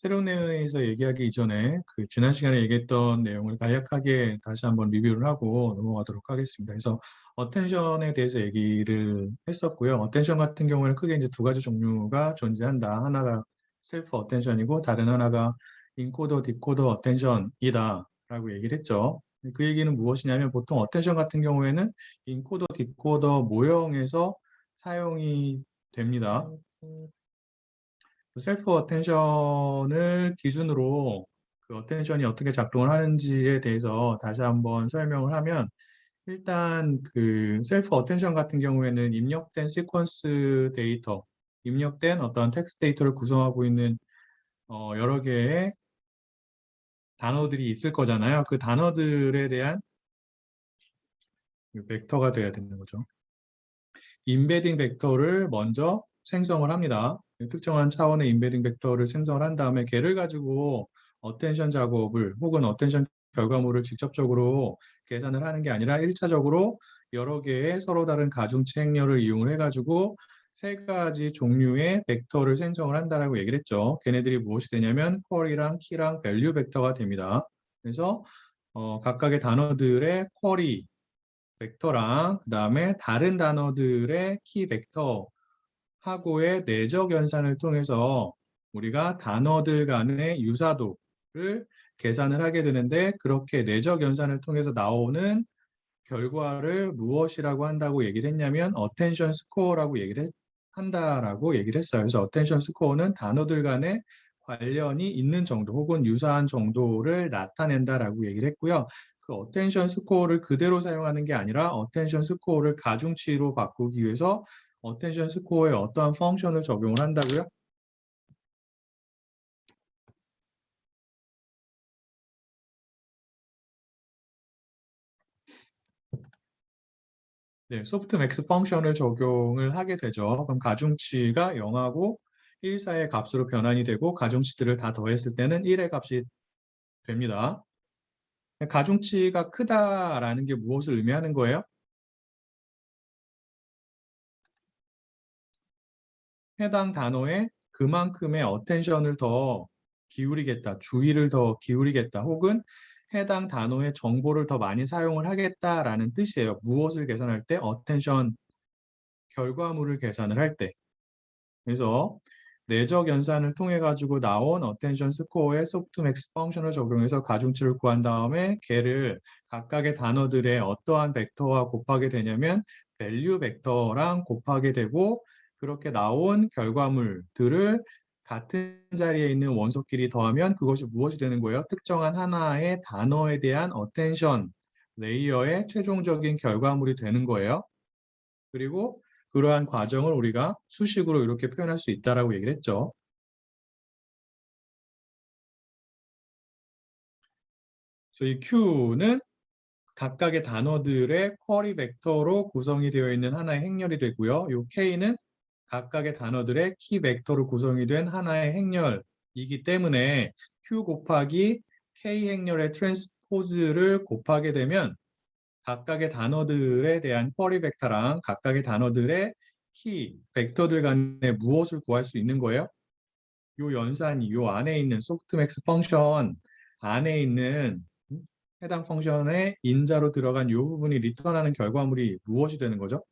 새로운 내용에서 얘기하기 이전에 그 지난 시간에 얘기했던 내용을 간략하게 다시 한번 리뷰를 하고 넘어가도록 하겠습니다. 그래서 어텐션에 대해서 얘기를 했었고요. 어텐션 같은 경우에는 크게 이제 두 가지 종류가 존재한다. 하나가 셀프 어텐션이고 다른 하나가 인코더, 디코더 어텐션이다라고 얘기를 했죠. 그 얘기는 무엇이냐면 보통 어텐션 같은 경우에는 인코더, 디코더 모형에서 사용이 됩니다. 셀프 어텐션을 기준으로 그 어텐션이 어떻게 작동을 하는지에 대해서 다시 한번 설명을 하면 일단 그 셀프 어텐션 같은 경우에는 입력된 시퀀스 데이터, 입력된 어떤 텍스트 데이터를 구성하고 있는 여러 개의 단어들이 있을 거잖아요. 그 단어들에 대한 벡터가 돼야 되는 거죠. 임베딩 벡터를 먼저 생성을 합니다. 특정한 차원의 임베딩 벡터를 생성을 한 다음에 걔를 가지고 어텐션 작업을 혹은 어텐션 결과물을 직접적으로 계산을 하는 게 아니라 1차적으로 여러 개의 서로 다른 가중치 행렬을 이용을 해가지고 세 가지 종류의 벡터를 생성을 한다라고 얘기를 했죠. 걔네들이 무엇이 되냐면 쿼리랑 키랑 밸류 벡터가 됩니다. 그래서 각각의 단어들의 쿼리 벡터랑 그 다음에 다른 단어들의 키 벡터하고의 내적 연산을 통해서 우리가 단어들 간의 유사도를 계산을 하게 되는데 그렇게 내적 연산을 통해서 나오는 결과를 무엇이라고 한다고 얘기를 했냐면 어텐션 스코어라고 한다라고 얘기를 했어요. 그래서 어텐션 스코어는 단어들 간의 관련이 있는 정도 혹은 유사한 정도를 나타낸다라고 얘기를 했고요. 그 어텐션 스코어를 그대로 사용하는 게 아니라 어텐션 스코어를 가중치로 바꾸기 위해서 어텐션 스코어에 어떠한 펑션을 적용을 한다고요? 네, 소프트맥스 펑션을 적용을 하게 되죠. 그럼 가중치가 0하고 1 사이의 값으로 변환이 되고 가중치들을 다 더했을 때는 1의 값이 됩니다. 가중치가 크다라는 게 무엇을 의미하는 거예요? 해당 단어에 그만큼의 어텐션을 더 기울이겠다, 주의를 더 기울이겠다, 혹은 해당 단어의 정보를 더 많이 사용을 하겠다라는 뜻이에요. 무엇을 계산할 때? 어텐션 결과물을 계산을 할 때. 그래서 내적 연산을 통해 가지고 나온 어텐션 스코어에 소프트맥스 펑션을 적용해서 가중치를 구한 다음에 걔를 각각의 단어들의 어떠한 벡터와 곱하게 되냐면 밸류 벡터랑 곱하게 되고 그렇게 나온 결과물들을 같은 자리에 있는 원소끼리 더하면 그것이 무엇이 되는 거예요? 특정한 하나의 단어에 대한 어텐션 레이어의 최종적인 결과물이 되는 거예요. 그리고 그러한 과정을 우리가 수식으로 이렇게 표현할 수 있다라고 얘기를 했죠. 그래서 이 Q는 각각의 단어들의 쿼리 벡터로 구성이 되어 있는 하나의 행렬이 되고요. 이 K는 각각의 단어들의 키 벡터로 구성이 된 하나의 행렬이기 때문에 Q 곱하기 K 행렬의 트랜스포즈를 곱하게 되면 각각의 단어들에 대한 쿼리 벡터랑 각각의 단어들의 키 벡터들 간에 무엇을 구할 수 있는 거예요? 요 연산이 요 안에 있는 소프트맥스 펑션 안에 있는 해당 펑션의 인자로 들어간 요 부분이 리턴하는 결과물이 무엇이 되는 거죠?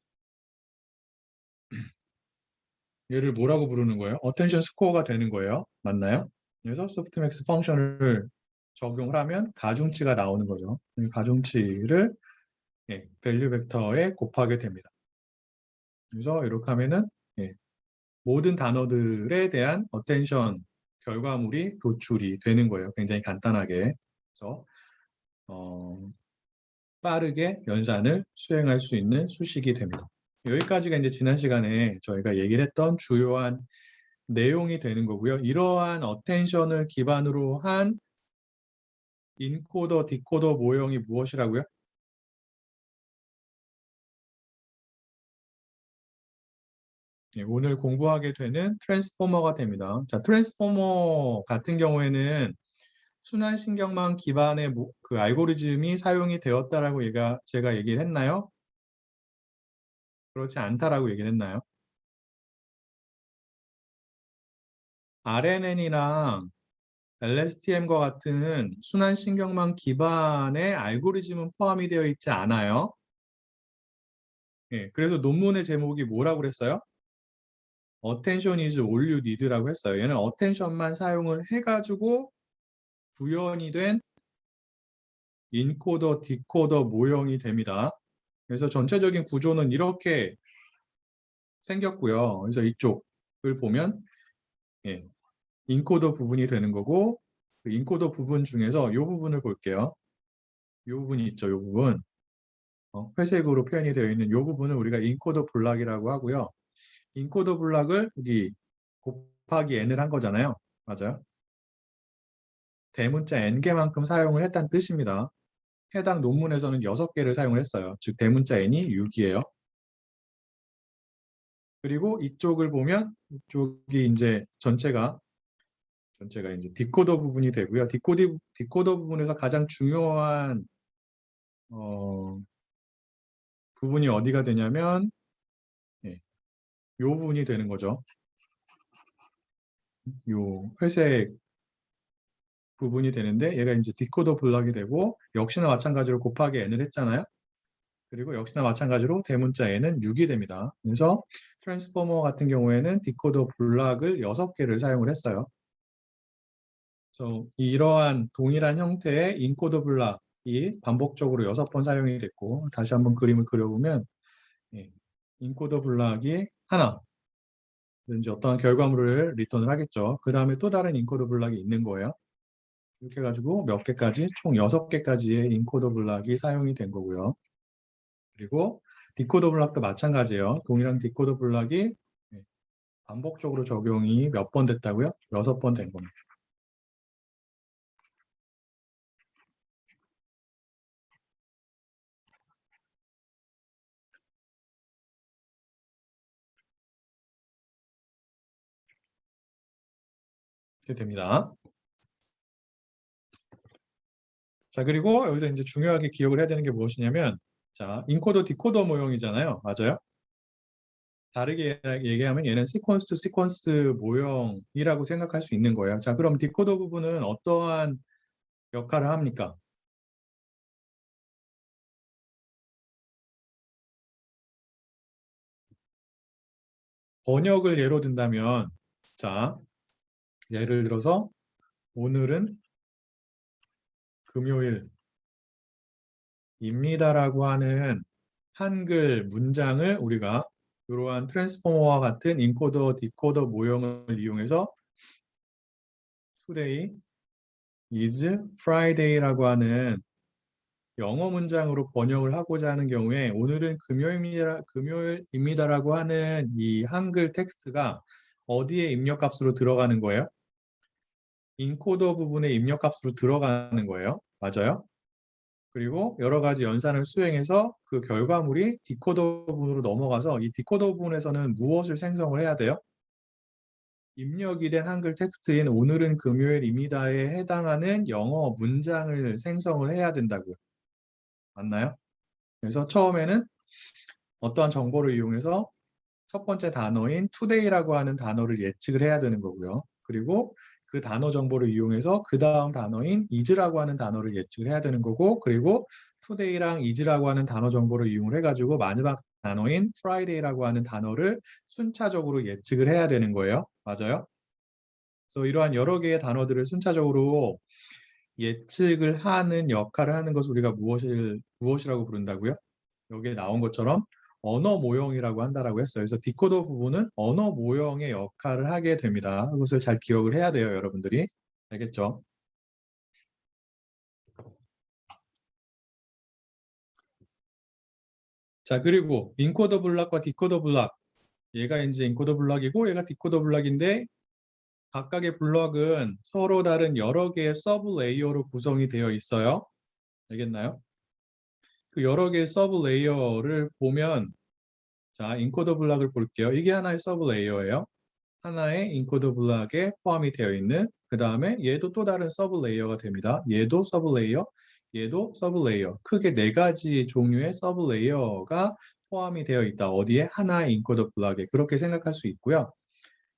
얘를 뭐라고 부르는 거예요? 어텐션 스코어가 되는 거예요. 맞나요? 그래서 소프트맥스 펑션을 적용을 하면 가중치가 나오는 거죠. 이 가중치를 밸류 벡터에 곱하게 됩니다. 그래서 이렇게 하면은 모든 단어들에 대한 어텐션 결과물이 도출이 되는 거예요. 굉장히 간단하게. 그래서 어, 빠르게 연산을 수행할 수 있는 수식이 됩니다. 여기까지가 이제 지난 시간에 저희가 얘기를 했던 주요한 내용이 되는 거고요. 이러한 어텐션을 기반으로 한 인코더, 디코더 모형이 무엇이라고요? 오늘 공부하게 되는 트랜스포머가 됩니다. 자, 트랜스포머 같은 경우에는 순환신경망 기반의 그 알고리즘이 사용이 되었다라고 제가 얘기를 했나요? 그렇지 않다라고 얘기를 했나요? RNN이랑 LSTM과 같은 순환신경망 기반의 알고리즘은 포함이 되어 있지 않아요. 예, 그래서 논문의 제목이 뭐라고 그랬어요? Attention is all you need라고 했어요. 얘는 attention만 사용을 해가지고 구현이 된 인코더, 디코더 모형이 됩니다. 그래서 전체적인 구조는 이렇게 생겼고요. 그래서 이쪽을 보면 예, 인코더 부분이 되는 거고, 그 인코더 부분 중에서 이 부분을 볼게요. 이 부분이 있죠. 이 부분. 회색으로 표현이 되어 있는 이 부분을 우리가 인코더 블락이라고 하고요. 인코더 블락을 여기 곱하기 n을 한 거잖아요. 맞아요. 대문자 n개만큼 사용을 했다는 뜻입니다. 해당 논문에서는 6개를 사용을 했어요. 즉 대문자 n이 6이에요. 그리고 이쪽을 보면 이쪽이 이제 전체가 이제 디코더 부분이 되고요. 디코더 부분에서 가장 중요한 부분이 어디가 되냐면 예, 요 부분이 되는 거죠. 요 회색 부분이 되는데 얘가 이제 디코더 블럭이 되고 역시나 마찬가지로 곱하기 n을 했잖아요. 그리고 역시나 마찬가지로 대문자 n은 6이 됩니다. 그래서 트랜스포머 같은 경우에는 디코더 블럭을 6개를 사용을 했어요. 그래서 이러한 동일한 형태의 인코더 블럭이 반복적으로 6번 사용이 됐고 다시 한번 그림을 그려보면 예, 인코더 블럭이 하나 이제 어떠한 결과물을 리턴을 하겠죠. 그 다음에 또 다른 인코더 블럭이 있는 거예요. 이렇게 해가지고 몇 개까지 총 6개까지의 인코더 블럭이 사용이 된 거고요. 그리고 디코더 블럭도 마찬가지예요. 동일한 디코더 블럭이 반복적으로 적용이 몇 번 됐다고요? 6번 된 겁니다. 이렇게 됩니다. 자, 그리고 여기서 이제 중요하게 기억을 해야 되는 게 무엇이냐면 자, 인코더 디코더 모형이잖아요. 맞아요? 다르게 얘기하면 얘는 시퀀스 투 시퀀스 모형이라고 생각할 수 있는 거예요. 자, 그럼 디코더 부분은 어떠한 역할을 합니까? 번역을 예로 든다면 자, 예를 들어서 오늘은 금요일입니다라고 하는 한글 문장을 우리가 이러한 트랜스포머와 같은 인코더, 디코더 모형을 이용해서 Today is Friday라고 하는 영어 문장으로 번역을 하고자 하는 경우에 오늘은 금요일입니다라고 하는 이 한글 텍스트가 어디에 입력값으로 들어가는 거예요? 인코더 부분에 입력값으로 들어가는 거예요. 맞아요? 그리고 여러 가지 연산을 수행해서 그 결과물이 디코더 부분으로 넘어가서 이 디코더 부분에서는 무엇을 생성을 해야 돼요? 입력이 된 한글 텍스트인 오늘은 금요일입니다에 해당하는 영어 문장을 생성을 해야 된다고요. 맞나요? 그래서 처음에는 어떠한 정보를 이용해서 첫 번째 단어인 today라고 하는 단어를 예측을 해야 되는 거고요. 그리고 그 단어 정보를 이용해서 그 다음 단어인 is라고 하는 단어를 예측을 해야 되는 거고, 그리고 today랑 is라고 하는 단어 정보를 이용을 해가지고 마지막 단어인 friday라고 하는 단어를 순차적으로 예측을 해야 되는 거예요. 맞아요? 그래서 이러한 여러 개의 단어들을 순차적으로 예측을 하는 역할을 하는 것을 우리가 무엇이라고 부른다고요? 여기에 나온 것처럼 언어 모형이라고 한다라고 했어요. 그래서 디코더 부분은 언어 모형의 역할을 하게 됩니다. 그것을 잘 기억을 해야 돼요, 여러분들이. 알겠죠? 자, 그리고 인코더 블락과 디코더 블락. 얘가 이제 인코더 블락이고 얘가 디코더 블락인데 각각의 블럭은 서로 다른 여러 개의 서브 레이어로 구성이 되어 있어요. 알겠나요? 그 여러 개의 서브 레이어를 보면 자, 인코더 블락을 볼게요. 이게 하나의 서브 레이어예요. 하나의 인코더 블락에 포함이 되어 있는 그 다음에 얘도 또 다른 서브 레이어가 됩니다. 얘도 서브 레이어, 얘도 서브 레이어. 크게 4가지 종류의 서브 레이어가 포함이 되어 있다. 어디에? 하나의 인코더 블락에. 그렇게 생각할 수 있고요.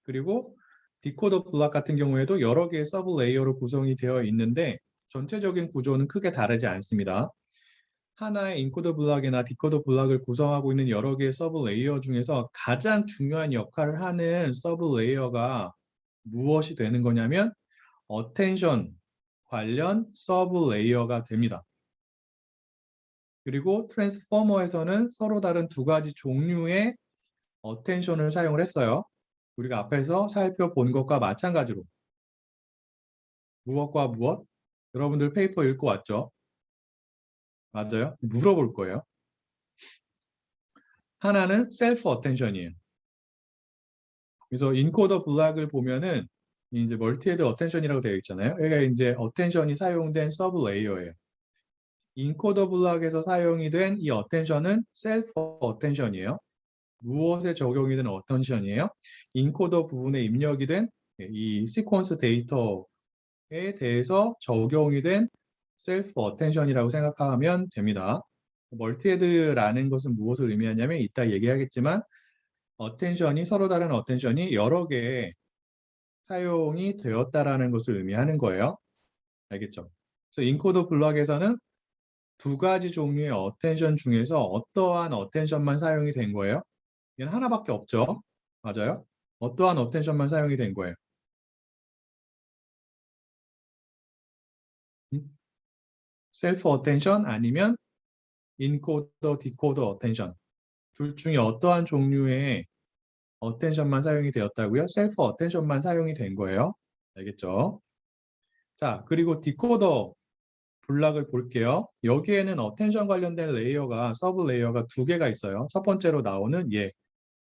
그리고 디코더 블락 같은 경우에도 여러 개의 서브 레이어로 구성이 되어 있는데 전체적인 구조는 크게 다르지 않습니다. 하나의 인코더 블락이나 디코더 블락을 구성하고 있는 여러 개의 서브 레이어 중에서 가장 중요한 역할을 하는 서브 레이어가 무엇이 되는 거냐면 어텐션 관련 서브 레이어가 됩니다. 그리고 트랜스포머에서는 서로 다른 두 가지 종류의 어텐션을 사용을 했어요. 우리가 앞에서 살펴본 것과 마찬가지로 무엇과 무엇? 여러분들 페이퍼 읽고 왔죠? 맞아요? 물어볼 거예요. 하나는 셀프 어텐션이에요. 그래서 인코더 블락을 보면은 이제 멀티헤드 어텐션이라고 되어 있잖아요. 여기가 이제 어텐션이 사용된 서브 레이어예요. 인코더 블락에서 사용이 된 이 어텐션은 셀프 어텐션이에요. 무엇에 적용이 되는 어텐션이에요? 인코더 부분에 입력이 된 이 시퀀스 데이터에 대해서 적용이 된 셀프 어텐션이라고 생각하면 됩니다. 멀티헤드라는 것은 무엇을 의미하냐면 이따 얘기하겠지만 어텐션이 서로 다른 어텐션이 여러 개 사용이 되었다라는 것을 의미하는 거예요. 알겠죠? 그래서 인코더 블럭에서는 두 가지 종류의 어텐션 중에서 어떠한 어텐션만 사용이 된 거예요? 얘는 하나밖에 없죠. 맞아요? 어떠한 어텐션만 사용이 된 거예요? 셀프 어텐션 아니면 인코더, 디코더 어텐션. 둘 중에 어떠한 종류의 어텐션만 사용이 되었다고요? 셀프 어텐션만 사용이 된 거예요. 알겠죠? 자, 그리고 디코더 블락을 볼게요. 여기에는 어텐션 관련된 레이어가 서브 레이어가 두 개가 있어요. 첫 번째로 나오는 얘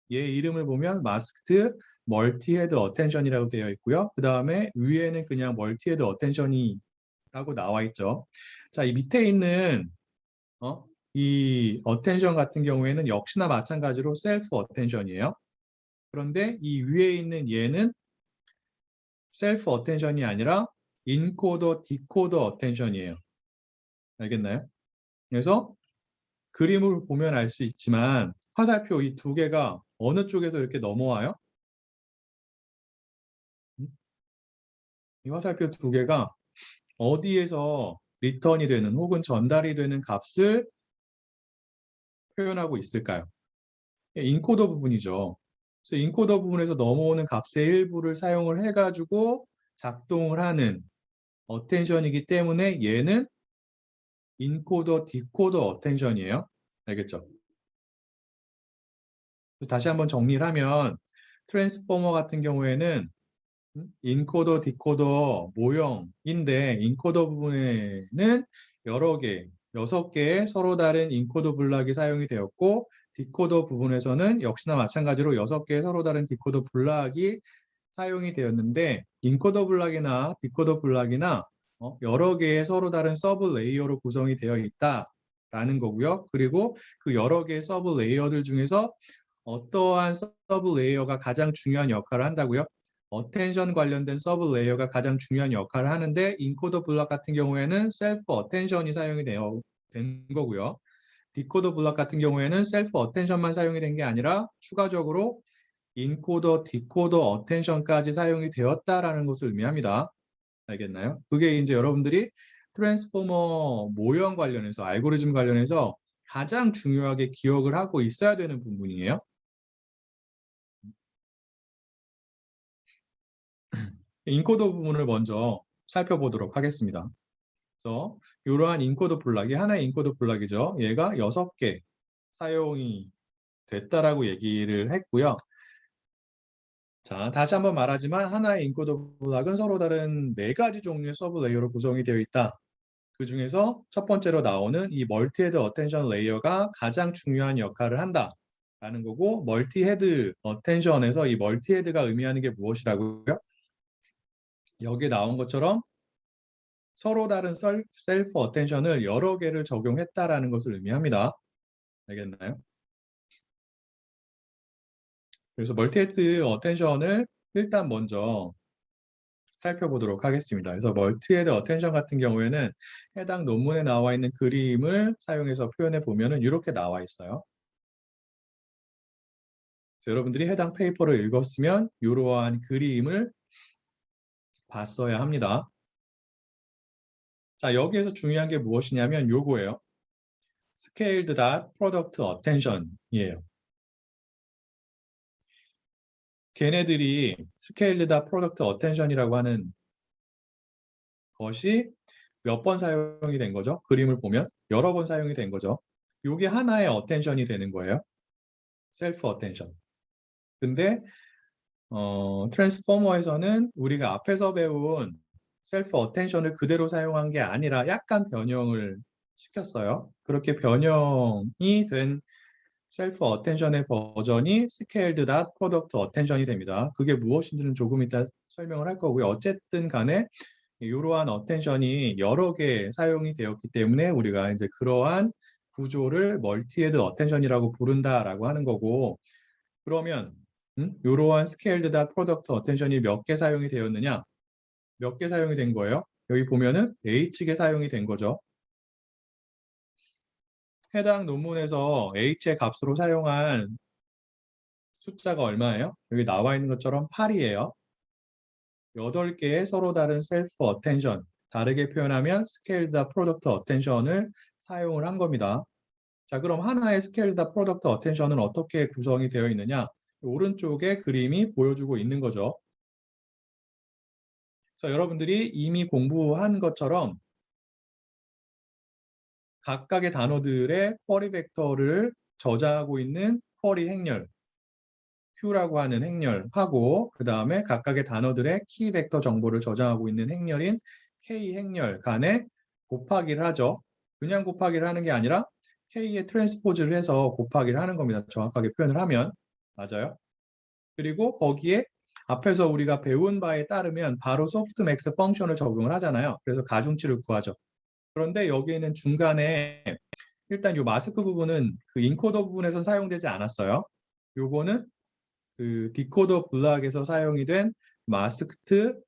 이름을 보면 마스크드 멀티헤드 어텐션이라고 되어 있고요. 그 다음에 위에는 그냥 멀티헤드 어텐션이라고 나와 있죠. 자, 이 밑에 있는 이 어텐션 같은 경우에는 역시나 마찬가지로 셀프 어텐션이에요. 그런데 이 위에 있는 얘는 셀프 어텐션이 아니라 인코더, 디코더 어텐션이에요. 알겠나요? 그래서 그림을 보면 알 수 있지만 화살표 이 두 개가 어느 쪽에서 이렇게 넘어와요? 이 화살표 두 개가 어디에서 리턴이 되는 혹은 전달이 되는 값을 표현하고 있을까요? 인코더 부분이죠. 그래서 인코더 부분에서 넘어오는 값의 일부를 사용을 해가지고 작동을 하는 어텐션이기 때문에 얘는 인코더, 디코더 어텐션이에요. 알겠죠? 다시 한번 정리를 하면 트랜스포머 같은 경우에는 인코더, 디코더 모형인데 인코더 부분에는 여러 개, 6개의 서로 다른 인코더 블락이 사용이 되었고 디코더 부분에서는 역시나 마찬가지로 6개의 서로 다른 디코더 블락이 사용이 되었는데 인코더 블락이나 디코더 블락이나 여러 개의 서로 다른 서브 레이어로 구성이 되어 있다라는 거고요. 그리고 그 여러 개의 서브 레이어들 중에서 어떠한 서브 레이어가 가장 중요한 역할을 한다고요? 어텐션 관련된 서브 레이어가 가장 중요한 역할을 하는데 인코더 블락 같은 경우에는 셀프 어텐션이 사용이 된 거고요. 디코더 블락 같은 경우에는 셀프 어텐션만 사용이 된 게 아니라 추가적으로 인코더, 디코더 어텐션까지 사용이 되었다라는 것을 의미합니다. 알겠나요? 그게 이제 여러분들이 트랜스포머 모형 관련해서 알고리즘 관련해서 가장 중요하게 기억을 하고 있어야 되는 부분이에요. 인코더 부분을 먼저 살펴보도록 하겠습니다. 그래서 이러한 인코더 블락이 하나의 인코더 블락이죠. 얘가 6개 사용이 됐다라고 얘기를 했고요. 자, 다시 한번 말하지만 하나의 인코더 블락은 서로 다른 4가지 종류의 서브 레이어로 구성이 되어 있다. 그 중에서 첫 번째로 나오는 이 멀티헤드 어텐션 레이어가 가장 중요한 역할을 한다. 라는 거고 멀티헤드 어텐션에서 이 멀티헤드가 의미하는 게 무엇이라고요? 여기에 나온 것처럼 서로 다른 셀프 어텐션을 여러 개를 적용했다라는 것을 의미합니다. 알겠나요? 그래서 멀티헤드 어텐션을 일단 먼저 살펴보도록 하겠습니다. 그래서 멀티헤드 어텐션 같은 경우에는 해당 논문에 나와 있는 그림을 사용해서 표현해 보면은 이렇게 나와 있어요. 그래서 여러분들이 해당 페이퍼를 읽었으면 이러한 그림을 봤어야 합니다. 자, 여기에서 중요한 게 무엇이냐면 요거예요. Scaled dot product attention이에요. 걔네들이 Scaled dot product attention이라고 하는 것이 몇 번 사용이 된 거죠? 그림을 보면 여러 번 사용이 된 거죠. 요게 하나의 attention이 되는 거예요. self attention. 근데 트랜스포머에서는 우리가 앞에서 배운 셀프 어텐션을 그대로 사용한 게 아니라 약간 변형을 시켰어요. 그렇게 변형이 된 셀프 어텐션의 버전이 스케일드 닷 프로덕트 어텐션이 됩니다. 그게 무엇인지는 조금 이따 설명을 할 거고요. 어쨌든 간에 이러한 어텐션이 여러 개 사용이 되었기 때문에 우리가 이제 그러한 구조를 멀티헤드 어텐션이라고 부른다라고 하는 거고, 그러면 이러한 스케일드 닷 프로덕트 어텐션이 몇 개 사용이 되었느냐? 몇 개 사용이 된 거예요? 여기 보면은 H개 사용이 된 거죠. 해당 논문에서 H의 값으로 사용한 숫자가 얼마예요? 여기 나와 있는 것처럼 8이에요. 8개의 서로 다른 셀프 어텐션, 다르게 표현하면 스케일드 닷 프로덕트 어텐션을 사용을 한 겁니다. 자, 그럼 하나의 스케일드 닷 프로덕트 어텐션은 어떻게 구성이 되어 있느냐? 오른쪽에 그림이 보여주고 있는 거죠. 자, 여러분들이 이미 공부한 것처럼 각각의 단어들의 쿼리 벡터를 저장하고 있는 쿼리 행렬, Q라고 하는 행렬하고 그 다음에 각각의 단어들의 키 벡터 정보를 저장하고 있는 행렬인 K 행렬 간에 곱하기를 하죠. 그냥 곱하기를 하는 게 아니라 K의 트랜스포즈를 해서 곱하기를 하는 겁니다. 정확하게 표현을 하면. 맞아요. 그리고 거기에 앞에서 우리가 배운 바에 따르면 바로 소프트맥스 펑션을 적용을 하잖아요. 그래서 가중치를 구하죠. 그런데 여기에는 중간에 일단 이 마스크 부분은 그 인코더 부분에서 사용되지 않았어요. 요거는 그 디코더 블락에서 사용이 된 마스크트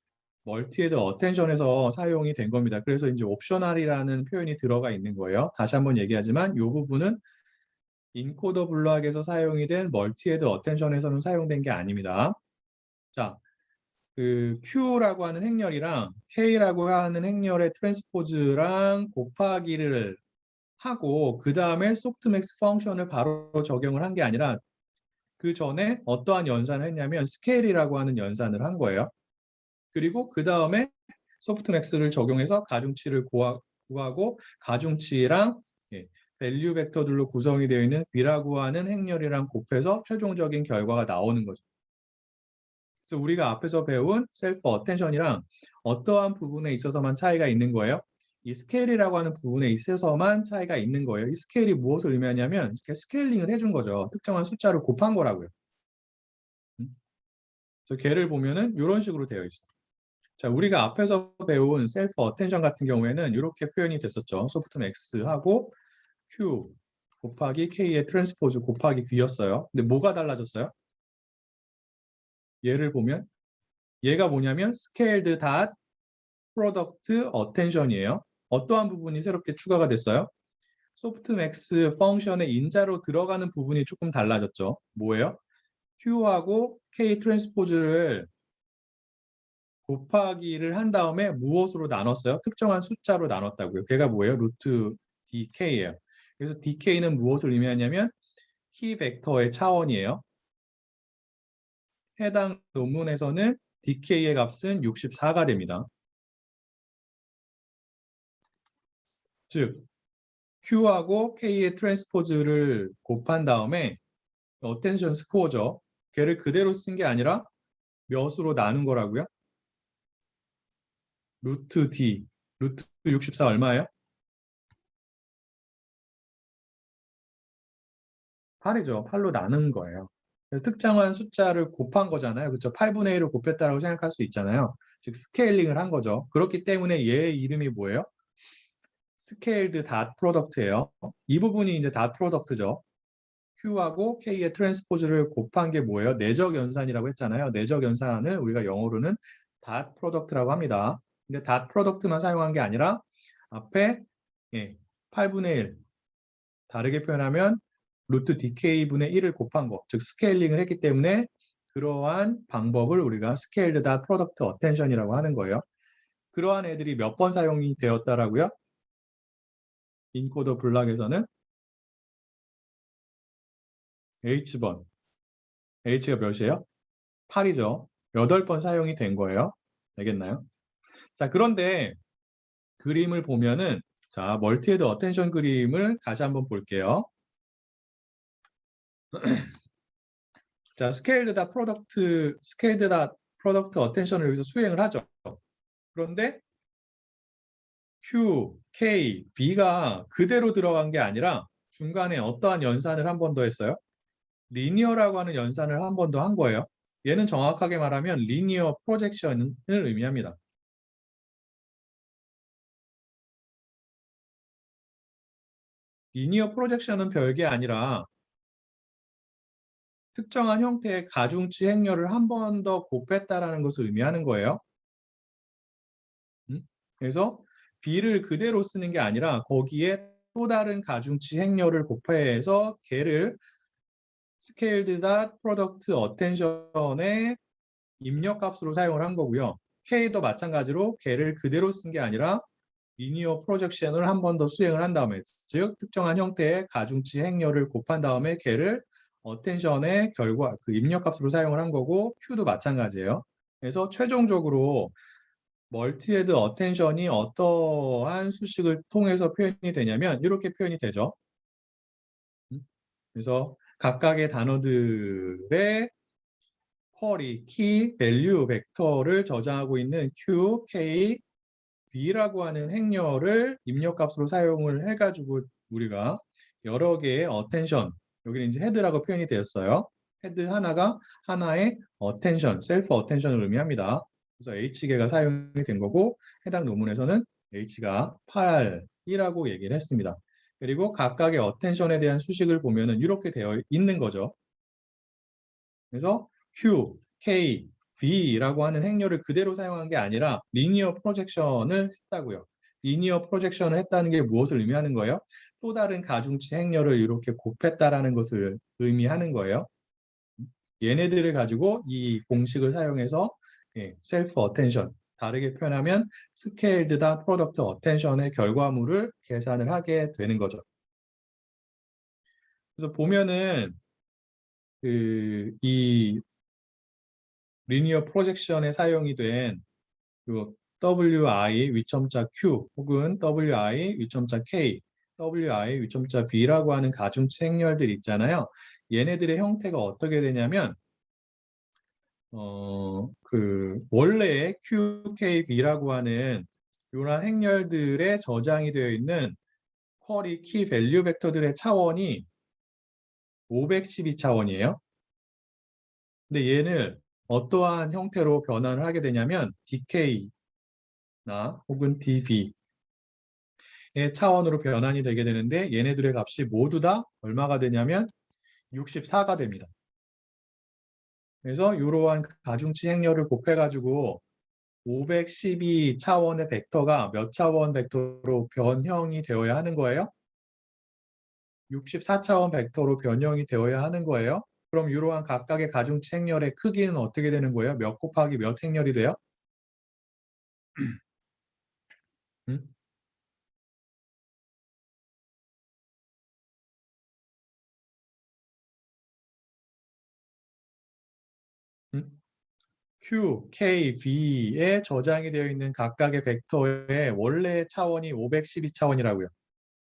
멀티헤드 어텐션에서 사용이 된 겁니다. 그래서 이제 옵셔널이라는 표현이 들어가 있는 거예요. 다시 한번 얘기하지만 이 부분은 인코더 블락에서 사용이 된 멀티헤드 어텐션에서는 사용된 게 아닙니다. 자, 그 Q라고 하는 행렬이랑 K라고 하는 행렬의 트랜스포즈랑 곱하기를 하고 그 다음에 소프트맥스 펑션을 바로 적용을 한 게 아니라 그 전에 어떠한 연산을 했냐면 스케일이라고 하는 연산을 한 거예요. 그리고 그 다음에 소프트맥스를 적용해서 가중치를 구하고 가중치랑 밸류 벡터들로 구성이 되어 있는 B라고 하는 행렬이랑 곱해서 최종적인 결과가 나오는 거죠. 그래서 우리가 앞에서 배운 셀프 어텐션이랑 어떠한 부분에 있어서만 차이가 있는 거예요? 이 스케일이라고 하는 부분에 있어서만 차이가 있는 거예요. 이 스케일이 무엇을 의미하냐면 이렇게 스케일링을 해준 거죠. 특정한 숫자를 곱한 거라고요. 그래서 걔를 보면은 이런 식으로 되어 있어요. 자, 우리가 앞에서 배운 셀프 어텐션 같은 경우에는 이렇게 표현이 됐었죠. 소프트맥스하고 Q 곱하기 K의 트랜스포즈 곱하기 V였어요. 근데 뭐가 달라졌어요? 얘를 보면 얘가 뭐냐면 scaled dot product attention이에요. 어떠한 부분이 새롭게 추가가 됐어요? 소프트맥스 펑션의 인자로 들어가는 부분이 조금 달라졌죠. 뭐예요? Q하고 K 트랜스포즈를 곱하기를 한 다음에 무엇으로 나눴어요? 특정한 숫자로 나눴다고요. 걔가 뭐예요? 루트 DK예요. 그래서 DK는 무엇을 의미하냐면 키 벡터의 차원이에요. 해당 논문에서는 DK의 값은 64가 됩니다. 즉 Q하고 K의 트랜스포즈를 곱한 다음에 어텐션 스코어죠. 걔를 그대로 쓴 게 아니라 몇으로 나눈 거라고요? 루트 D. 루트 64 얼마예요? 8이죠. 8로 나눈 거예요. 그래서 특정한 숫자를 곱한 거잖아요. 그렇죠? 8분의 1을 곱했다고 생각할 수 있잖아요. 즉 스케일링을 한 거죠. 그렇기 때문에 얘의 이름이 뭐예요? 스케일드 닷 프로덕트예요. 이 부분이 이제 닷 프로덕트죠. Q하고 K의 트랜스포즈를 곱한 게 뭐예요? 내적 연산이라고 했잖아요. 내적 연산을 우리가 영어로는 닷 프로덕트라고 합니다. 근데 닷 프로덕트만 사용한 게 아니라 앞에 8분의 1 다르게 표현하면 루트 DK분의 1을 곱한 거, 즉 스케일링을 했기 때문에 그러한 방법을 우리가 Scaled Product Attention이라고 하는 거예요. 그러한 애들이 몇 번 사용이 되었다라고요? 인코더 블락에서는 H번. H가 몇이에요? 8이죠. 8번 사용이 된 거예요. 알겠나요? 자, 그런데 그림을 보면은 자, 멀티헤드 어텐션 그림을 다시 한번 볼게요. 자, 스케일드 다 프로덕트 어텐션을 여기서 수행을 하죠. 그런데 Q, K, V가 그대로 들어간 게 아니라 중간에 어떠한 연산을 한 번 더 했어요? 리니어라고 하는 연산을 한 번 더 한 거예요. 얘는 정확하게 말하면 리니어 프로젝션을 의미합니다. 리니어 프로젝션은 별게 아니라 특정한 형태의 가중치 행렬을 한 번 더 곱했다라는 것을 의미하는 거예요. 그래서 B를 그대로 쓰는 게 아니라 거기에 또 다른 가중치 행렬을 곱해서 걔를 스케일드 닷 프로덕트 어텐션의 입력값으로 사용을 한 거고요. K도 마찬가지로 걔를 그대로 쓴 게 아니라 리니어 프로젝션을 한 번 더 수행을 한 다음에 즉 특정한 형태의 가중치 행렬을 곱한 다음에 걔를 어텐션의 결과 그 입력값으로 사용을 한 거고 Q도 마찬가지예요. 그래서 최종적으로 멀티헤드 어텐션이 어떠한 수식을 통해서 표현이 되냐면 이렇게 표현이 되죠. 그래서 각각의 단어들의 쿼리, 키, 밸류, 벡터를 저장하고 있는 Q, K, V라고 하는 행렬을 입력값으로 사용을 해가지고 우리가 여러 개의 어텐션, 여기는 이제 헤드라고 표현이 되었어요. 헤드 하나가 하나의 어텐션, 셀프 어텐션을 의미합니다. 그래서 H개가 사용이 된 거고 해당 논문에서는 H가 8이라고 얘기를 했습니다. 그리고 각각의 어텐션에 대한 수식을 보면은 이렇게 되어 있는 거죠. 그래서 Q, K, V라고 하는 행렬을 그대로 사용한 게 아니라 리니어 프로젝션을 했다고요. 리니어 프로젝션을 했다는 게 무엇을 의미하는 거예요? 또 다른 가중치 행렬을 이렇게 곱했다라는 것을 의미하는 거예요. 얘네들을 가지고 이 공식을 사용해서 셀프 어텐션, 다르게 표현하면 스케일드 다 프로덕트 어텐션의 결과물을 계산을 하게 되는 거죠. 그래서 보면은 이 리니어 프로젝션에 사용이 된 WI 위점자 Q 혹은 WI 위점자 K, WI 위점자 V라고 하는 가중치 행렬들 있잖아요. 얘네들의 형태가 어떻게 되냐면 원래 QKV라고 하는 이러한 행렬들에 저장이 되어 있는 쿼리 키 밸류 벡터들의 차원이 512차원이에요. 근데 얘를 어떠한 형태로 변환을 하게 되냐면 DK나 혹은 DV의 차원으로 변환이 되게 되는데 얘네들의 값이 모두 다 얼마가 되냐면 64가 됩니다. 그래서 이러한 가중치 행렬을 곱해가지고 512차원의 벡터가 몇 차원 벡터로 변형이 되어야 하는 거예요? 64차원 벡터로 변형이 되어야 하는 거예요. 그럼 이러한 각각의 가중치 행렬의 크기는 어떻게 되는 거예요? 몇 곱하기 몇 행렬이 돼요? 음? 음? Q, K, V에 저장이 되어 있는 각각의 벡터의 원래 차원이 512차원이라고요.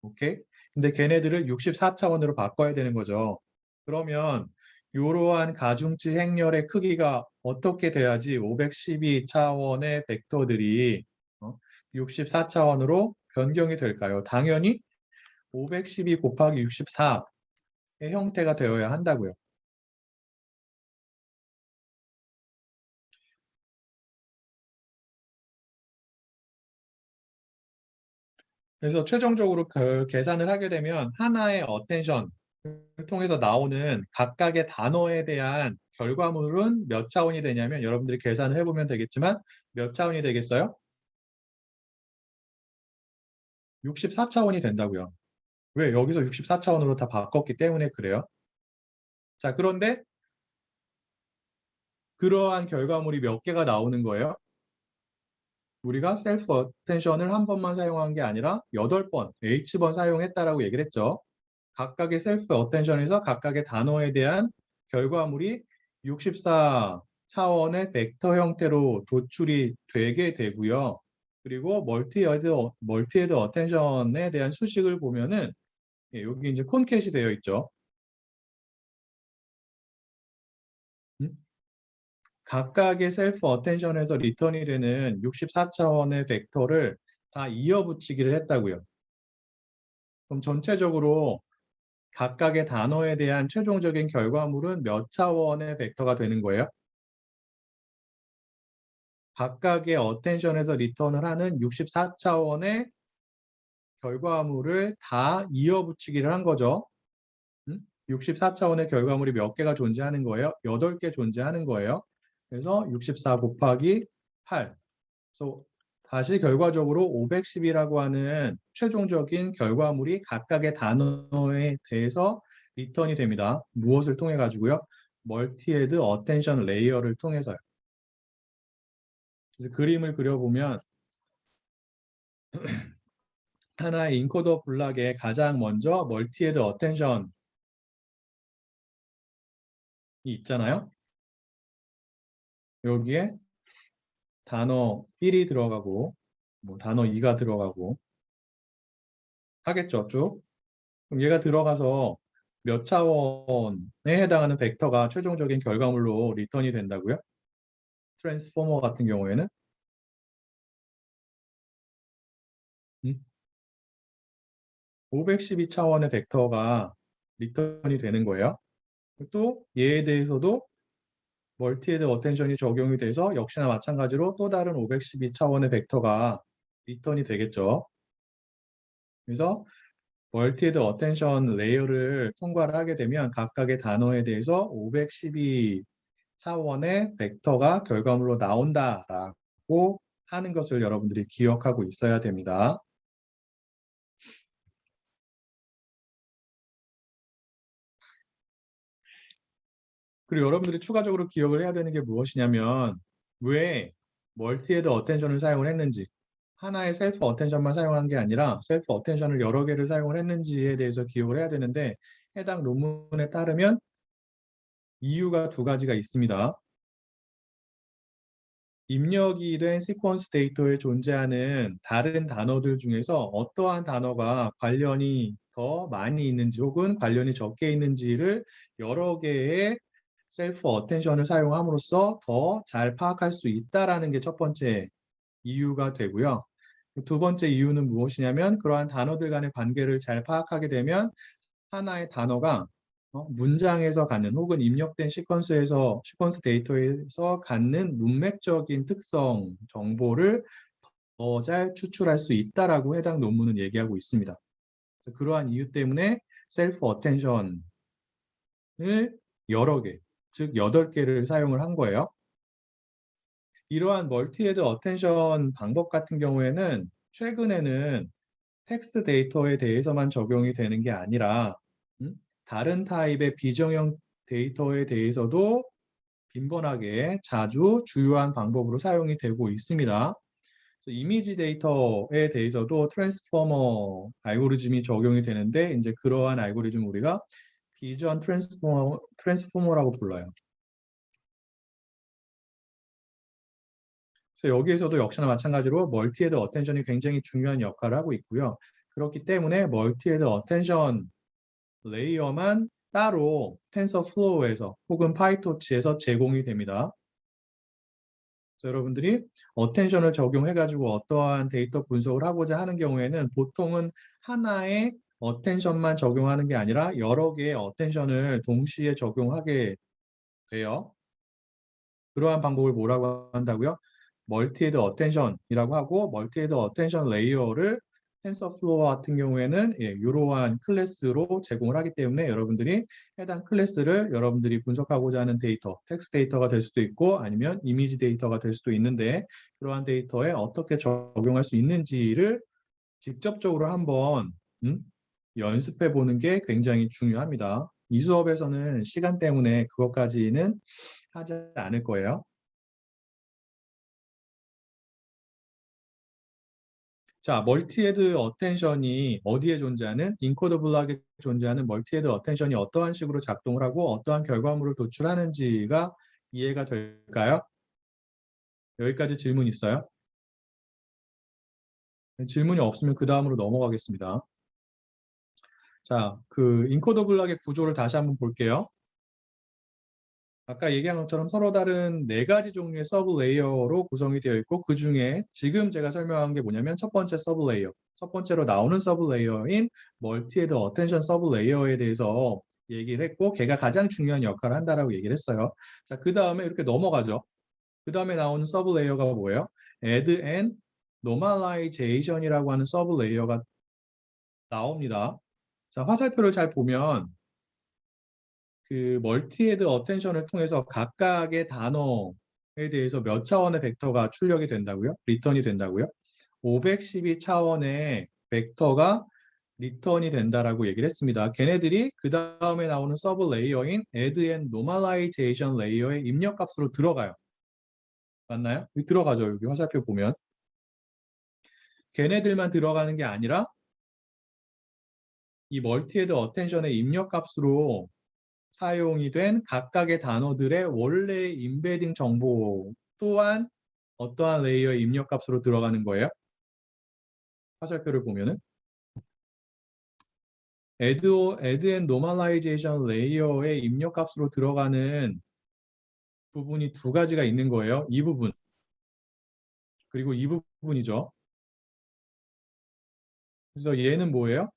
오케이? 근데 걔네들을 64차원으로 바꿔야 되는 거죠. 그러면 이러한 가중치 행렬의 크기가 어떻게 돼야지 512차원의 벡터들이 64차원으로 변경이 될까요? 당연히 512 곱하기 64의 형태가 되어야 한다고요. 그래서 최종적으로 그 계산을 하게 되면 하나의 어텐션을 통해서 나오는 각각의 단어에 대한 결과물은 몇 차원이 되냐면 여러분들이 계산을 해보면 되겠지만 몇 차원이 되겠어요? 64차원이 된다고요. 왜? 여기서 64차원으로 다 바꿨기 때문에 그래요. 자, 그런데 그러한 결과물이 몇 개가 나오는 거예요? 우리가 셀프 어텐션을 한 번만 사용한 게 아니라 8번, H번 사용했다라고 얘기를 했죠. 각각의 셀프 어텐션에서 각각의 단어에 대한 결과물이 64 차원의 벡터 형태로 도출이 되게 되고요. 그리고 멀티헤드 어텐션에 대한 수식을 보면은 여기 이제 콘캣이 되어 있죠. 음? 각각의 셀프 어텐션에서 리턴이 되는 64차원의 벡터를 다 이어붙이기를 했다고요. 그럼 전체적으로 각각의 단어에 대한 최종적인 결과물은 몇 차원의 벡터가 되는 거예요? 각각의 어텐션에서 리턴을 하는 64차원의 결과물을 다 이어붙이기를 한 거죠. 64차원의 결과물이 몇 개가 존재하는 거예요? 8개 존재하는 거예요. 그래서 64 곱하기 8. 그래서 다시 결과적으로 510이라고 하는 최종적인 결과물이 각각의 단어에 대해서 리턴이 됩니다. 무엇을 통해 가지고요? 멀티헤드 어텐션 레이어를 통해서요. 그래서 그림을 그려보면 하나의 인코더 블락에 가장 먼저 멀티헤드 어텐션이 있잖아요. 여기에 단어 1이 들어가고 뭐 단어 2가 들어가고 하겠죠, 쭉. 그럼 얘가 들어가서 몇 차원에 해당하는 벡터가 최종적인 결과물로 리턴이 된다고요? 트랜스포머 같은 경우에는 512차원의 벡터가 리턴이 되는 거예요. 또 얘에 대해서도 멀티헤드 어텐션이 적용이 돼서 역시나 마찬가지로 또 다른 512차원의 벡터가 리턴이 되겠죠. 그래서 멀티헤드 어텐션 레이어를 통과를 하게 되면 각각의 단어에 대해서 512차원의 벡터가 결과물로 나온다라고 하는 것을 여러분들이 기억하고 있어야 됩니다. 그리고 여러분들이 추가적으로 기억을 해야 되는 게 무엇이냐면 왜 멀티헤드 어텐션을 사용을 했는지, 하나의 셀프 어텐션만 사용한 게 아니라 셀프 어텐션을 여러 개를 사용을 했는지에 대해서 기억을 해야 되는데, 해당 논문에 따르면 이유가 두 가지가 있습니다. 입력이 된 시퀀스 데이터에 존재하는 다른 단어들 중에서 어떠한 단어가 관련이 더 많이 있는지 혹은 관련이 적게 있는지를 여러 개의 셀프 어텐션을 사용함으로써 더 잘 파악할 수 있다라는 게 첫 번째 이유가 되고요. 두 번째 이유는 무엇이냐면 그러한 단어들 간의 관계를 잘 파악하게 되면 하나의 단어가 문장에서 갖는 혹은 입력된 시퀀스 데이터에서 갖는 문맥적인 특성 정보를 더 잘 추출할 수 있다라고 해당 논문은 얘기하고 있습니다. 그러한 이유 때문에 셀프 어텐션을 여러 개, 즉 8개를 사용을 한 거예요. 이러한 멀티헤드 어텐션 방법 같은 경우에는 최근에는 텍스트 데이터에 대해서만 적용이 되는 게 아니라 다른 타입의 비정형 데이터에 대해서도 빈번하게 자주 주요한 방법으로 사용이 되고 있습니다. 이미지 데이터에 대해서도 트랜스포머 알고리즘이 적용이 되는데 이제 그러한 알고리즘 우리가 비전 트랜스포머라고 불러요. 그래서 여기에서도 역시나 마찬가지로 멀티헤드 어텐션이 굉장히 중요한 역할을 하고 있고요. 그렇기 때문에 멀티헤드 어텐션 레이어만 따로 텐서플로우에서 혹은 파이토치에서 제공이 됩니다. 그래서 여러분들이 어텐션을 적용해가지고 어떠한 데이터 분석을 하고자 하는 경우에는 보통은 하나의 어텐션만 적용하는 게 아니라 여러 개의 어텐션을 동시에 적용하게 돼요. 그러한 방법을 뭐라고 한다고요? 멀티헤드 어텐션이라고 하고 멀티헤드 어텐션 레이어를 텐서플로우 같은 경우에는 이러한 클래스로 제공을 하기 때문에 여러분들이 해당 클래스를 여러분들이 분석하고자 하는 데이터, 텍스트 데이터가 될 수도 있고 아니면 이미지 데이터가 될 수도 있는데 그러한 데이터에 어떻게 적용할 수 있는지를 직접적으로 한번 연습해 보는 게 굉장히 중요합니다. 이 수업에서는 시간 때문에 그것까지는 하지 않을 거예요. 자, 멀티헤드 어텐션이 어디에 존재하는, 인코더 블락에 존재하는 멀티헤드 어텐션이 어떠한 식으로 작동을 하고 어떠한 결과물을 도출하는지가 이해가 될까요? 여기까지 질문 있어요? 질문이 없으면 그 다음으로 넘어가겠습니다. 자, 그 인코더 블락의 구조를 다시 한번 볼게요. 아까 얘기한 것처럼 서로 다른 네 가지 종류의 서브 레이어로 구성이 되어 있고, 그 중에 지금 제가 설명한 게 뭐냐면 첫 번째 서브 레이어, 첫 번째로 나오는 서브 레이어인 멀티헤드 어텐션 서브 레이어에 대해서 얘기를 했고, 걔가 가장 중요한 역할을 한다라고 얘기를 했어요. 자, 그 다음에 이렇게 넘어가죠. 그 다음에 나오는 서브 레이어가 뭐예요? Add and Normalization이라고 하는 서브 레이어가 나옵니다. 자, 화살표를 잘 보면 그 멀티헤드 어텐션을 통해서 각각의 단어에 대해서 몇 차원의 벡터가 출력이 된다고요? 리턴이 된다고요? 512 차원의 벡터가 리턴이 된다라고 얘기를 했습니다. 걔네들이 그 다음에 나오는 서브 레이어인 add and normalization 레이어의 입력값으로 들어가요. 맞나요? 여기 들어가죠. 여기 화살표 보면. 걔네들만 들어가는 게 아니라 이 멀티헤드 어텐션의 입력값으로 사용이 된 각각의 단어들의 원래 임베딩 정보 또한 어떠한 레이어의 입력값으로 들어가는 거예요? 화살표를 보면은 add and normalization 레이어의 입력값으로 들어가는 부분이 두 가지가 있는 거예요. 이 부분 그리고 이 부분이죠. 그래서 얘는 뭐예요?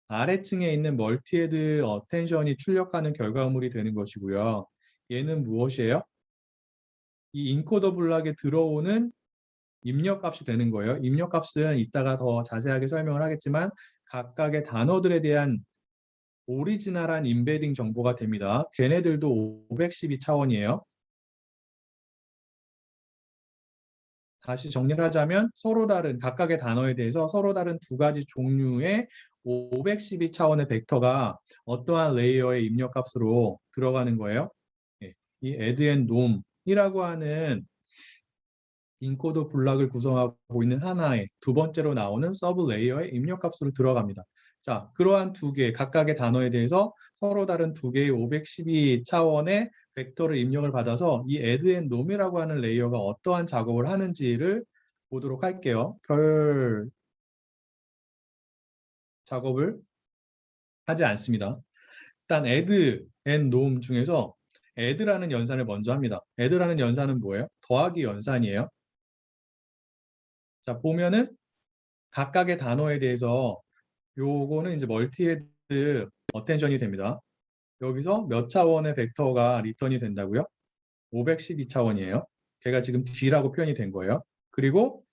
아래층에 있는 멀티헤드 어텐션이 출력하는 결과물이 되는 것이고요. 얘는 무엇이에요? 이 인코더 블락에 들어오는 입력값이 되는 거예요. 입력값은 이따가 더 자세하게 설명을 하겠지만 각각의 단어들에 대한 오리지널한 임베딩 정보가 됩니다. 걔네들도 512차원이에요. 다시 정리를 하자면 서로 다른 각각의 단어에 대해서 서로 다른 두 가지 종류의 512차원의 벡터가 어떠한 레이어의 입력값으로 들어가는 거예요. 이 add and nom이라고 하는 인코더 블락을 구성하고 있는 하나의 두 번째로 나오는 서브 레이어의 입력값으로 들어갑니다. 자, 그러한 두 개, 각각의 단어에 대해서 서로 다른 두 개의 512 차원의 벡터를 입력을 받아서 이 add and nom이라고 하는 레이어가 어떠한 작업을 하는지를 보도록 할게요. 별 작업을 하지 않습니다. 일단 add and nom 중에서 add라는 연산을 먼저 합니다. add라는 연산은 뭐예요? 더하기 연산이에요. 자, 보면은 각각의 단어에 대해서 요거는 이제 멀티헤드 어텐션이 됩니다. 여기서 몇 차원의 벡터가 리턴이 된다고요? 512차원이에요. 걔가 지금 G라고 표현이 된 거예요. 그리고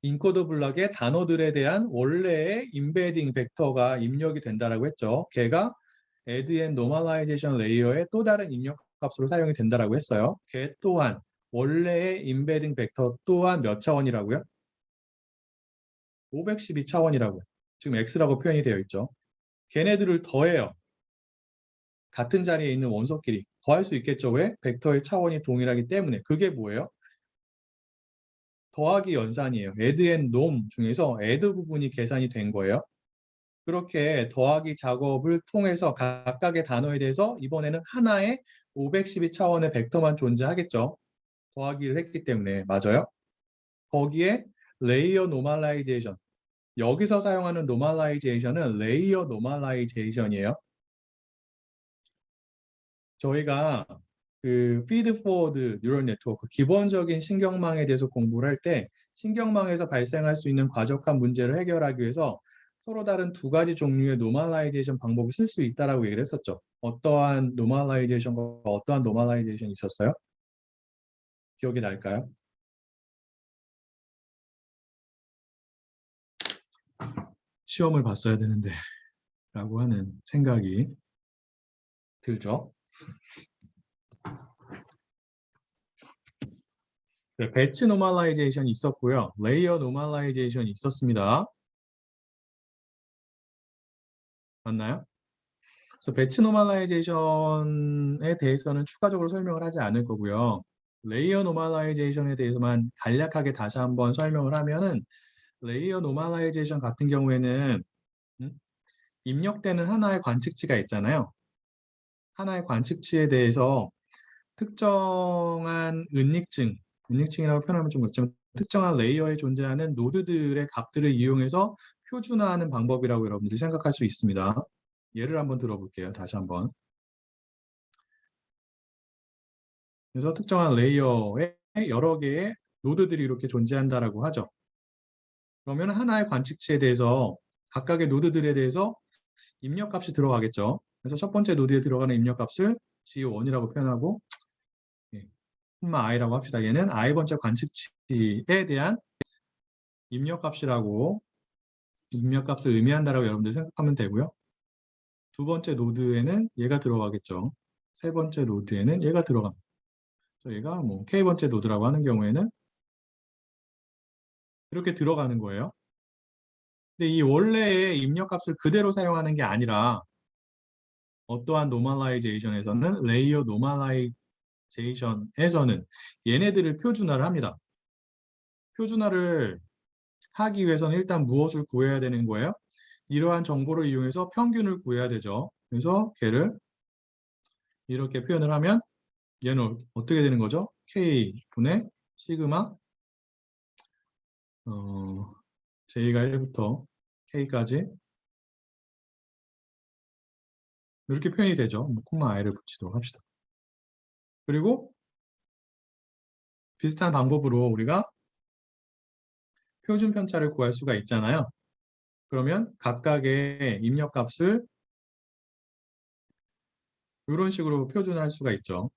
인코더 블락의 단어들에 대한 원래의 임베딩 벡터가 입력이 된다라고 했죠. 걔가 add and normalization 레이어의 또 다른 입력 값으로 사용이 된다라고 했어요. 걔 또한 원래의 임베딩 벡터 또한 몇 차원이라고요? 512차원이라고요. 지금 X라고 표현이 되어 있죠. 걔네들을 더해요. 같은 자리에 있는 원소끼리 더할 수 있겠죠. 왜? 벡터의 차원이 동일하기 때문에. 그게 뭐예요? 더하기 연산이에요. add and nom 중에서 add 부분이 계산이 된 거예요. 그렇게 더하기 작업을 통해서 각각의 단어에 대해서 이번에는 하나의 512차원의 벡터만 존재하겠죠. 더하기를 했기 때문에. 맞아요? 거기에 레이어 노멀라이제이션. 여기서 사용하는 노멀라이제이션은 레이어 노멀라이제이션이에요. 저희가 그 피드 포워드 뉴럴 네트워크 기본적인 신경망에 대해서 공부를 할 때 신경망에서 발생할 수 있는 과적한 문제를 해결하기 위해서 서로 다른 두 가지 종류의 노멀라이제이션 방법을 쓸 수 있다라고 얘기를 했었죠. 어떠한 노멀라이제이션과 어떠한 노멀라이제이션이 있었어요? 기억이 날까요? 시험을 봤어야 되는데 라고 하는 생각이 들죠. 네, 배치 노멀라이제이션이 있었고요. 레이어 노멀라이제이션이 있었습니다. 맞나요? 그래서 배치 노멀라이제이션에 대해서는 추가적으로 설명을 하지 않을 거고요. 레이어 노멀라이제이션에 대해서만 간략하게 다시 한번 설명을 하면은 레이어 노멀라이제이션 같은 경우에는 음, 입력되는 하나의 관측치가 있잖아요. 하나의 관측치에 대해서 특정한 은닉층이라고 표현하면 좀 그렇지만 특정한 레이어에 존재하는 노드들의 값들을 이용해서 표준화하는 방법이라고 여러분들이 생각할 수 있습니다. 예를 한번 들어볼게요. 다시 한번. 그래서 특정한 레이어에 여러 개의 노드들이 이렇게 존재한다라고 하죠. 그러면 하나의 관측치에 대해서 각각의 노드들에 대해서 입력값이 들어가겠죠. 그래서 첫 번째 노드에 들어가는 입력값을 G1이라고 표현하고 i라고 합시다. 얘는 i번째 관측치에 대한 입력값이라고 입력값을 의미한다라고 여러분들 생각하면 되고요. 두 번째 노드에는 얘가 들어가겠죠. 세 번째 노드에는 얘가 들어갑니다. 그래서 얘가 뭐 k번째 노드라고 하는 경우에는 이렇게 들어가는 거예요. 근데 이 원래의 입력값을 그대로 사용하는 게 아니라 어떠한 노멀라이제이션에서는 레이어 노멀라이제이션에서는 얘네들을 표준화를 합니다. 표준화를 하기 위해서는 일단 무엇을 구해야 되는 거예요? 이러한 정보를 이용해서 평균을 구해야 되죠. 그래서 걔를 이렇게 표현을 하면 얘는 어떻게 되는 거죠? K분의 시그마 J가 1부터 K까지 이렇게 표현이 되죠. 코마 i를 붙이도록 합시다. 그리고 비슷한 방법으로 우리가 표준 편차를 구할 수가 있잖아요. 그러면 각각의 입력값을 이런 식으로 표준할 수가 있죠.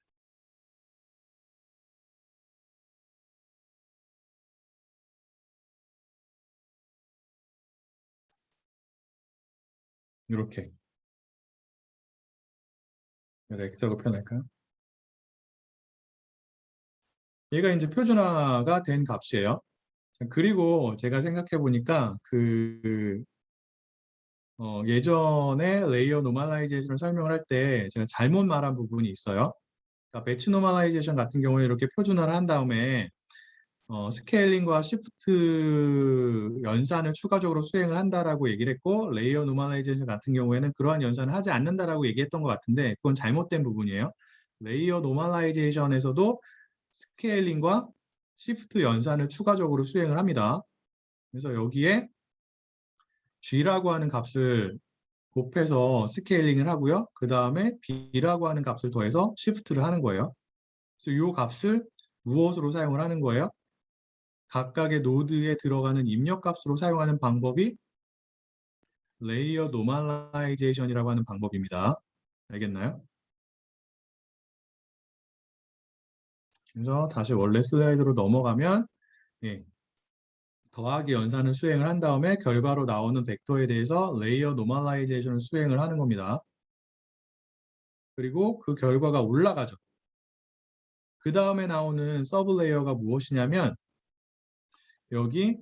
이렇게 X라고 표현할까요? 얘가 이제 표준화가 된 값이에요. 그리고 제가 생각해 보니까 예전에 레이어 노멀라이제이션을 설명을 할 때 제가 잘못 말한 부분이 있어요. 그러니까 배치 노멀라이제이션 같은 경우에 이렇게 표준화를 한 다음에 스케일링과 시프트 연산을 추가적으로 수행을 한다라고 얘기를 했고 레이어 노멀라이제이션 같은 경우에는 그러한 연산을 하지 않는다라고 얘기했던 것 같은데 그건 잘못된 부분이에요. 레이어 노멀라이제이션에서도 스케일링과 시프트 연산을 추가적으로 수행을 합니다. 그래서 여기에 G라고 하는 값을 곱해서 스케일링을 하고요. 그 다음에 B라고 하는 값을 더해서 시프트를 하는 거예요. 그래서 이 값을 무엇으로 사용을 하는 거예요? 각각의 노드에 들어가는 입력값으로 사용하는 방법이 레이어 노멀라이제이션이라고 하는 방법입니다. 알겠나요? 그래서 다시 원래 슬라이드로 넘어가면 예, 더하기 연산을 수행을 한 다음에 결과로 나오는 벡터에 대해서 레이어 노멀라이제이션을 수행을 하는 겁니다. 그리고 그 결과가 올라가죠. 그 다음에 나오는 서브 레이어가 무엇이냐면 여기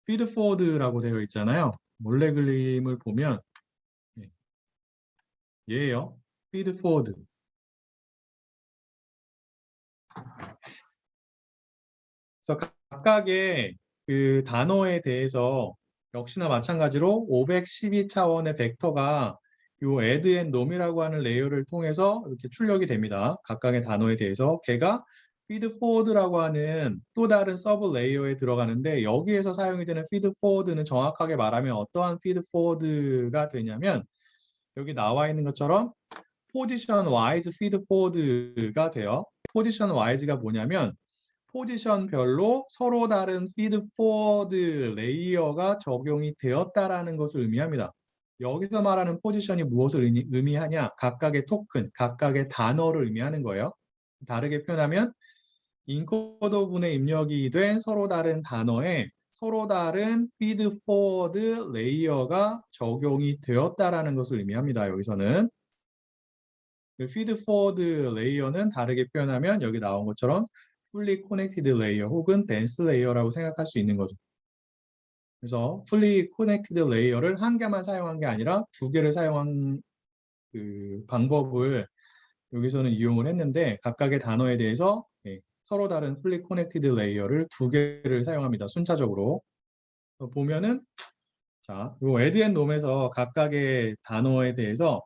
피드 포워드라고 되어 있잖아요. 몰래 그림을 보면 예, 얘예요. 피드 포워드. 그래서 각각의 그 단어에 대해서 역시나 마찬가지로 512차원의 벡터가 요 add and nom이라고 하는 레이어를 통해서 이렇게 출력이 됩니다. 각각의 단어에 대해서 걔가 feed forward라고 하는 또 다른 서브 레이어에 들어가는데 여기에서 사용이 되는 feed forward는 정확하게 말하면 어떠한 feed forward가 되냐면 여기 나와 있는 것처럼 position wise feed forward가 돼요. position wise가 뭐냐면 포지션별로 서로 다른 피드 포워드 레이어가 적용이 되었다라는 것을 의미합니다. 여기서 말하는 포지션이 무엇을 의미하냐? 각각의 토큰, 각각의 단어를 의미하는 거예요. 다르게 표현하면 인코더분의 입력이 된 서로 다른 단어에 서로 다른 피드 포워드 레이어가 적용이 되었다라는 것을 의미합니다. 여기서는 피드 포워드 레이어는 다르게 표현하면 여기 나온 것처럼 fully connected layer 혹은 dense layer라고 생각할 수 있는 거죠. 그래서 fully connected layer를 한 개만 사용한 게 아니라 두 개를 사용한 그 방법을 여기서는 이용을 했는데 각각의 단어에 대해서 서로 다른 fully connected 레이어를 두 개를 사용합니다. 순차적으로. 보면은 자, 요 add and nom에서 각각의 단어에 대해서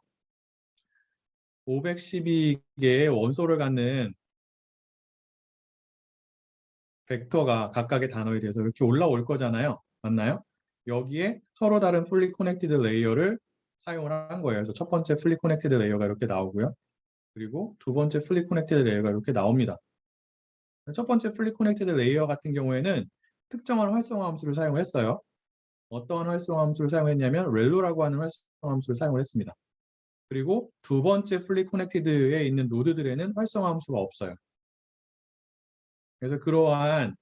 512개의 원소를 갖는 벡터가 각각의 단어에 대해서 이렇게 올라올 거잖아요. 맞나요? 여기에 서로 다른 fully connected 레이어를 사용을 한 거예요. 그래서 첫 번째 fully connected 레이어가 이렇게 나오고요. 그리고 두 번째 fully connected 레이어가 이렇게 나옵니다. 첫 번째 fully connected 레이어 같은 경우에는 특정한 활성화 함수를 사용했어요. 어떤 활성화 함수를 사용했냐면 rel로라고 하는 활성화 함수를 사용을 했습니다. 그리고 두 번째 fully connected에 있는 노드들에는 활성화 함수가 없어요. 그래서 그러한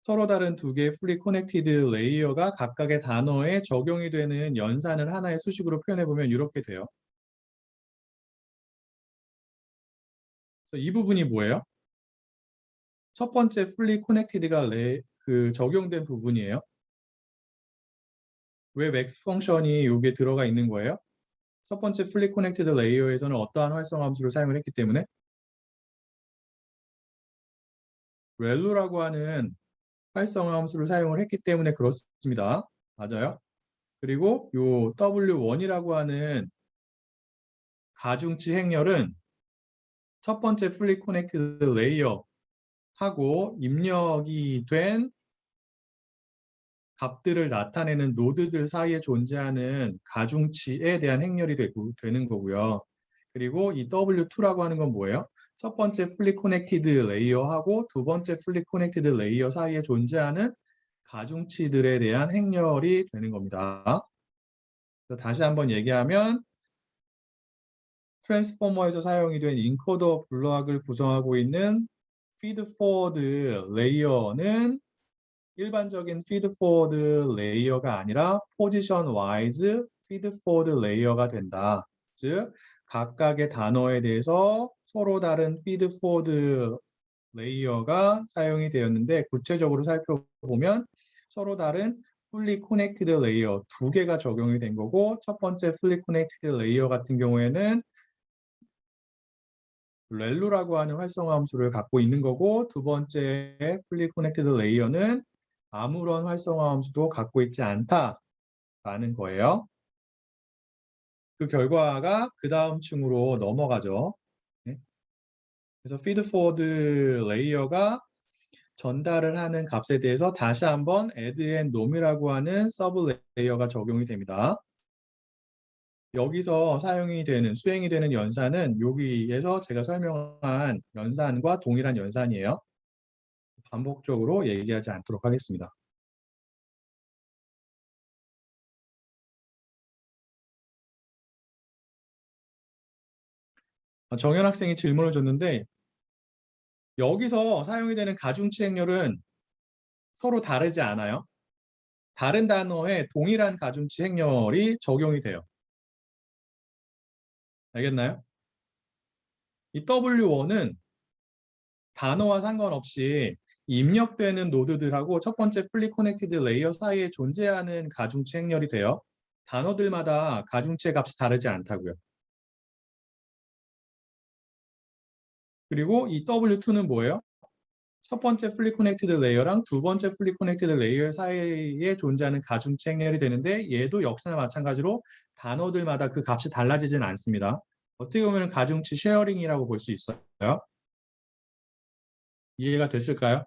서로 다른 두 개의 fully connected 레이어가 각각의 단어에 적용이 되는 연산을 하나의 수식으로 표현해 보면 이렇게 돼요. 그래서 이 부분이 뭐예요? 첫 번째 fully connected가 적용된 부분이에요. 왜 max 펑션이 여기에 들어가 있는 거예요? 첫 번째 fully connected 레이어에서는 어떠한 활성화 함수를 사용을 했기 때문에 rel로라고 하는 활성화 함수를 사용을 했기 때문에 그렇습니다. 맞아요. 그리고 요 W1이라고 하는 가중치 행렬은 첫 번째 fully connected 레이어하고 입력이 된 값들을 나타내는 노드들 사이에 존재하는 가중치에 대한 행렬이 되는 거고요. 그리고 이 W2라고 하는 건 뭐예요? 첫 번째 fully connected 레이어하고 두 번째 fully connected 레이어 사이에 존재하는 가중치들에 대한 행렬이 되는 겁니다. 다시 한번 얘기하면 트랜스포머에서 사용이 된 인코더 블럭을 구성하고 있는 피드포워드 레이어는 일반적인 피드포워드 레이어가 아니라 포지션 와이즈 피드포워드 레이어가 된다. 즉 각각의 단어에 대해서 서로 다른 피드포워드 레이어가 사용이 되었는데 구체적으로 살펴보면 서로 다른 fully connected 레이어 두 개가 적용이 된 거고 첫 번째 fully connected 레이어 같은 경우에는 rel로라고 하는 활성화 함수를 갖고 있는 거고 두 번째 fully connected 레이어는 아무런 활성화 함수도 갖고 있지 않다라는 거예요. 그 결과가 그 다음 층으로 넘어가죠. 네. 그래서 feedforward 레이어가 전달을 하는 값에 대해서 다시 한번 add and nom이라고 하는 서브 레이어가 적용이 됩니다. 여기서 수행이 되는 연산은 여기에서 제가 설명한 연산과 동일한 연산이에요. 반복적으로 얘기하지 않도록 하겠습니다. 정현 학생이 질문을 줬는데 여기서 사용이 되는 가중치 행렬은 서로 다르지 않아요. 다른 단어에 동일한 가중치 행렬이 적용이 돼요. 알겠나요? 이 W1은 단어와 상관없이 입력되는 노드들하고 첫 번째 fully connected 레이어 사이에 존재하는 가중치 행렬이 돼요. 단어들마다 가중치의 값이 다르지 않다고요. 그리고 이 W2는 뭐예요? 첫 번째 fully connected 레이어랑 두 번째 fully connected 레이어 사이에 존재하는 가중치 행렬이 되는데 얘도 역시나 마찬가지로 단어들마다 그 값이 달라지진 않습니다. 어떻게 보면 가중치 쉐어링이라고 볼 수 있어요. 이해가 됐을까요?